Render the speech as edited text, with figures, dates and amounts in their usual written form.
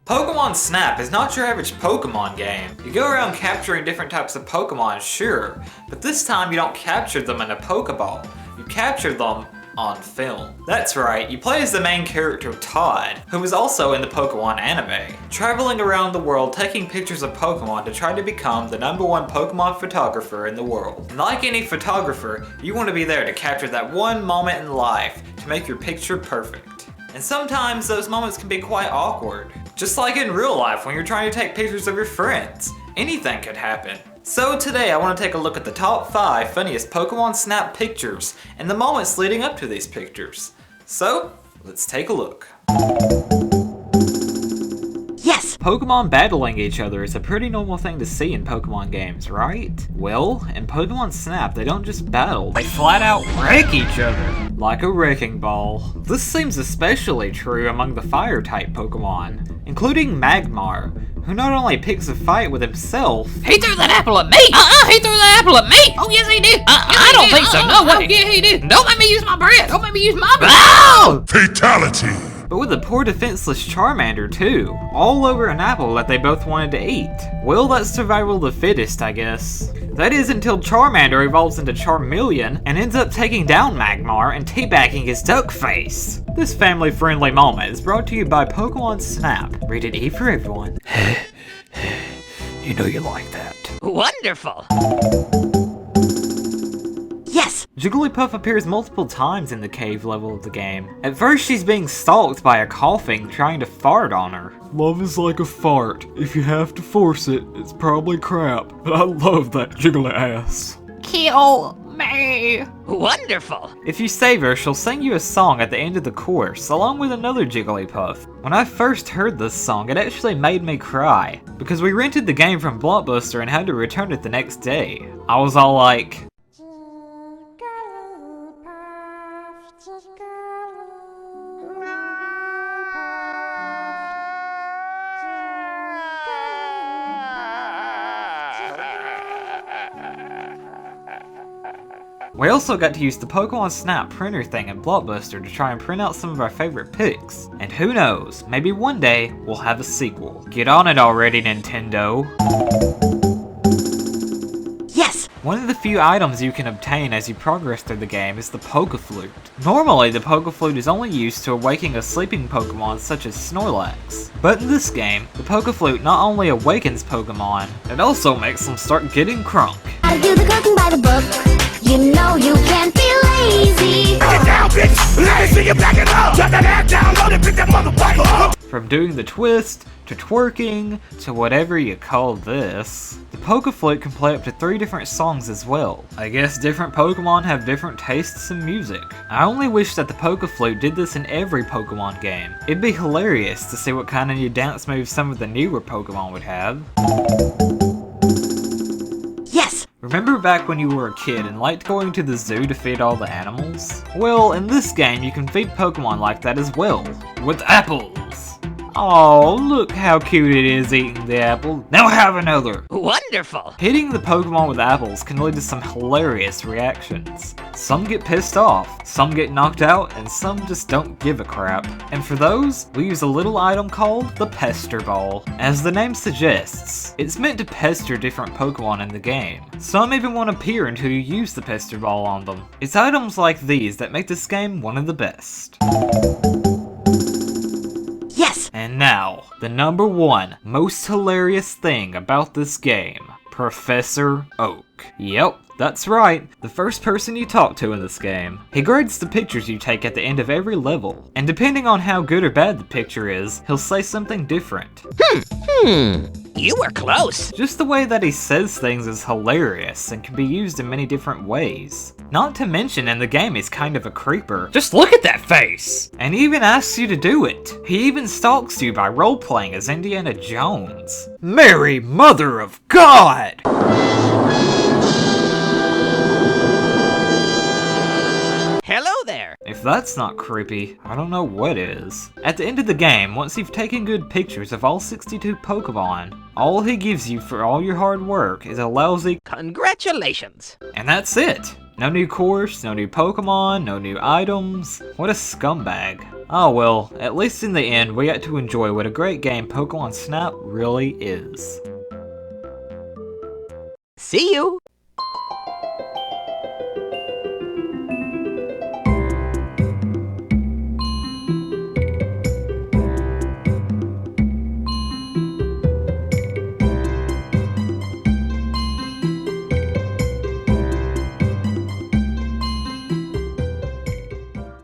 Pokemon Snap is not your average Pokemon game. You go around capturing different types of Pokemon, sure, but this time you don't capture them in a Pokeball. You capture them on film. That's right, you play as the main character Todd, who is also in the Pokemon anime, traveling around the world taking pictures of Pokemon to try to become the #1 Pokemon photographer in the world. And like any photographer, you want to be there to capture that one moment in life to make your picture perfect. And sometimes those moments can be quite awkward. Just like in real life when you're trying to take pictures of your friends. Anything could happen. So today I want to take a look at the top 5 funniest Pokemon Snap pictures and the moments leading up to these pictures. So, let's take a look. Yes! Pokemon battling each other is a pretty normal thing to see in Pokemon games, right? Well, in Pokemon Snap they don't just battle, they flat out wreck each other. Like a wrecking ball. This seems especially true among the fire-type Pokemon, including Magmar, who not only picks a fight with himself— He threw that apple at me! He threw that apple at me! Oh, yes he did! I don't think so, no way! Yeah, he did! Don't make me use my breath! Don't make me use my breath! Oh! Fatality! but with a poor defenseless Charmander too, all over an apple that they both wanted to eat. Well, that's survival of the fittest, I guess. That is until Charmander evolves into Charmeleon and ends up taking down Magmar and teabagging his duck face. This family-friendly moment is brought to you by Pokemon Snap. Rated E for everyone. You know you like that. Wonderful! Yes! Jigglypuff appears multiple times in the cave level of the game. At first she's being stalked by a coughing trying to fart on her. Love is like a fart. If you have to force it, it's probably crap. But I love that jiggly ass. Kill me! Wonderful! If you save her, she'll sing you a song at the end of the course, along with another Jigglypuff. When I first heard this song, it actually made me cry, because we rented the game from Blockbuster and had to return it the next day. I was all like, we also got to use the Pokemon Snap printer thing in Blockbuster to try and print out some of our favorite pics. And who knows, maybe one day we'll have a sequel. Get on it already, Nintendo. Yes! One of the few items you can obtain as you progress through the game is the Flute. Normally, the Flute is only used to awaken a sleeping Pokemon such as Snorlax. But in this game, the Flute not only awakens Pokemon, it also makes them start getting crunk. I do the cooking by the book. You know you can't be lazy. Get down, bitch! Let me see you back it up! Shut that ass down, load it, pick that motherfucker up! From doing the twist, to twerking, to whatever you call this, the Flute can play up to 3 different songs as well. I guess different Pokemon have different tastes in music. I only wish that the Flute did this in every Pokemon game. It'd be hilarious to see what kind of new dance moves some of the newer Pokemon would have. Remember back when you were a kid and liked going to the zoo to feed all the animals? Well, in this game you can feed Pokemon like that as well, with apples. Oh, look how cute it is eating the apple. Now have another. Wonderful! Hitting the Pokemon with apples can lead to some hilarious reactions. Some get pissed off, some get knocked out, and some just don't give a crap. And for those, we use a little item called the Pester Ball. As the name suggests, it's meant to pester different Pokemon in the game. Some even won't appear until you use the Pester Ball on them. It's items like these that make this game one of the best. And now, the #1 most hilarious thing about this game, Professor Oak. Yep, that's right, the first person you talk to in this game. He grades the pictures you take at the end of every level, and depending on how good or bad the picture is, he'll say something different. You were close. Just the way that he says things is hilarious and can be used in many different ways. Not to mention in the game he's kind of a creeper. Just look at that face! And he even asks you to do it. He even stalks you by role-playing as Indiana Jones. Mary, Mother of God! Hello there! If that's not creepy, I don't know what is. At the end of the game, once you've taken good pictures of all 62 Pokemon, all he gives you for all your hard work is a lousy congratulations! And that's it! No new course, no new Pokemon, no new items. What a scumbag. Oh well, at least in the end, we got to enjoy what a great game Pokemon Snap really is. See you.